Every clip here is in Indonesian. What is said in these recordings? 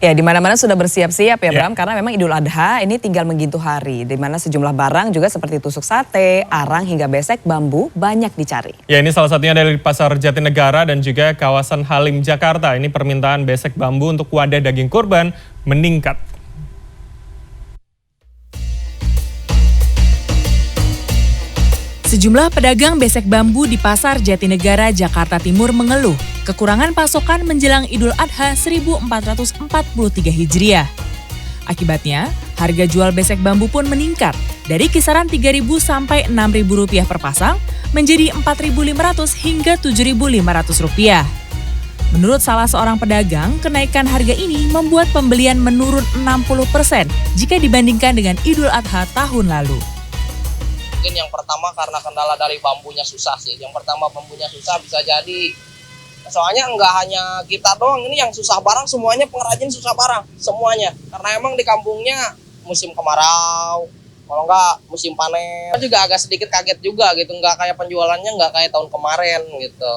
Ya, di mana-mana sudah bersiap-siap ya Bram, karena memang Idul Adha ini tinggal menghitung hari, di mana sejumlah barang juga seperti tusuk sate, arang hingga besek bambu banyak dicari. Ya, ini salah satunya dari Pasar Jatinegara dan juga kawasan Halim Jakarta. Ini permintaan besek bambu untuk wadah daging kurban meningkat. Sejumlah pedagang besek bambu di Pasar Jatinegara, Jakarta Timur mengeluh kekurangan pasokan menjelang Idul Adha 1443 Hijriah. Akibatnya, harga jual besek bambu pun meningkat dari kisaran Rp3.000 sampai Rp6.000 per pasang menjadi Rp4.500 hingga Rp7.500. Menurut salah seorang pedagang, kenaikan harga ini membuat pembelian menurun 60% jika dibandingkan dengan Idul Adha tahun lalu. Mungkin yang pertama karena kendala dari bambunya susah sih. Yang pertama bambunya susah bisa jadi. Soalnya nggak hanya kita doang, ini yang susah barang semuanya, pengrajin susah barang semuanya. Karena emang di kampungnya musim kemarau, kalau nggak musim panen. Juga agak sedikit kaget juga gitu, nggak kayak penjualannya nggak kayak tahun kemarin gitu.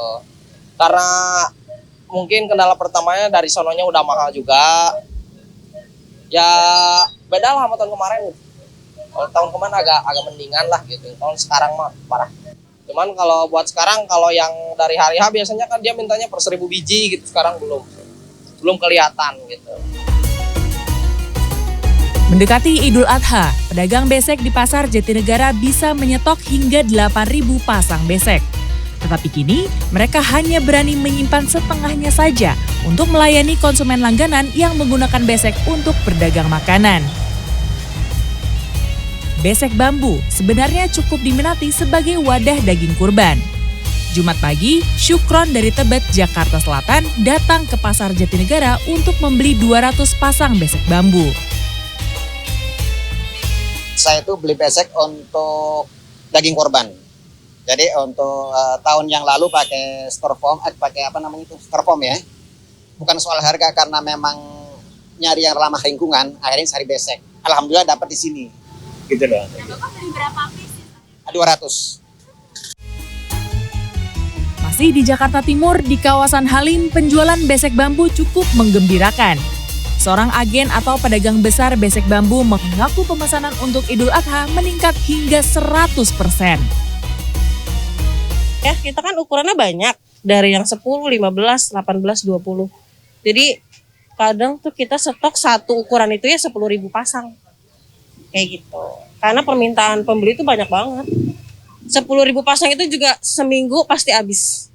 Karena mungkin kendala pertamanya dari sononya udah mahal juga. Ya beda lah sama tahun kemarin gitu. Kalau tahun kemarin agak mendingan lah gitu. Tahun sekarang mah parah. Cuman kalau buat sekarang, kalau yang dari hari H biasanya kan dia mintanya per 1.000 biji gitu. Sekarang belum kelihatan gitu. Mendekati Idul Adha, pedagang besek di Pasar Jatinegara bisa menyetok hingga 8.000 pasang besek. Tetapi kini, mereka hanya berani menyimpan setengahnya saja untuk melayani konsumen langganan yang menggunakan besek untuk berdagang makanan. Besek bambu sebenarnya cukup diminati sebagai wadah daging kurban. Jumat pagi, Syukron dari Tebet, Jakarta Selatan datang ke Pasar Jatinegara untuk membeli 200 pasang besek bambu. Saya itu beli besek untuk daging kurban. Jadi untuk tahun yang lalu pakai styrofoam, pakai apa namanya itu, styrofoam ya. Bukan soal harga, karena memang nyari yang ramah lingkungan, akhirnya cari besek. Alhamdulillah dapat di sini. Gitu loh. Bapak beli berapa piece? 200. Masih di Jakarta Timur, di kawasan Halim, penjualan besek bambu cukup menggembirakan. Seorang agen atau pedagang besar besek bambu mengaku pemesanan untuk Idul Adha meningkat hingga 100%. Ya, kita kan ukurannya banyak. Dari yang 10, 15, 18, 20. Jadi kadang tuh kita stok satu ukuran itu ya 10.000 pasang. Kayak gitu. Karena permintaan pembeli itu banyak banget. 10.000 pasang itu juga seminggu pasti habis.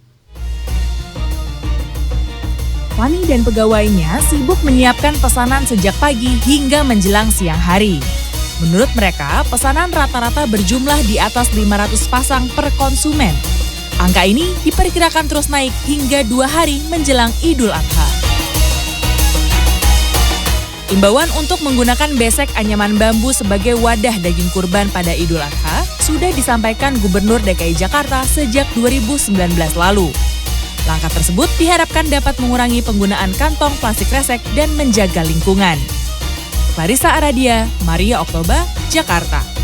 Fani dan pegawainya sibuk menyiapkan pesanan sejak pagi hingga menjelang siang hari. Menurut mereka, pesanan rata-rata berjumlah di atas 500 pasang per konsumen. Angka ini diperkirakan terus naik hingga 2 hari menjelang Idul Adha. Imbauan untuk menggunakan besek anyaman bambu sebagai wadah daging kurban pada Idul Adha sudah disampaikan Gubernur DKI Jakarta sejak 2019 lalu. Langkah tersebut diharapkan dapat mengurangi penggunaan kantong plastik kresek dan menjaga lingkungan. Clarissa Aradia, Maria Oktober, Jakarta.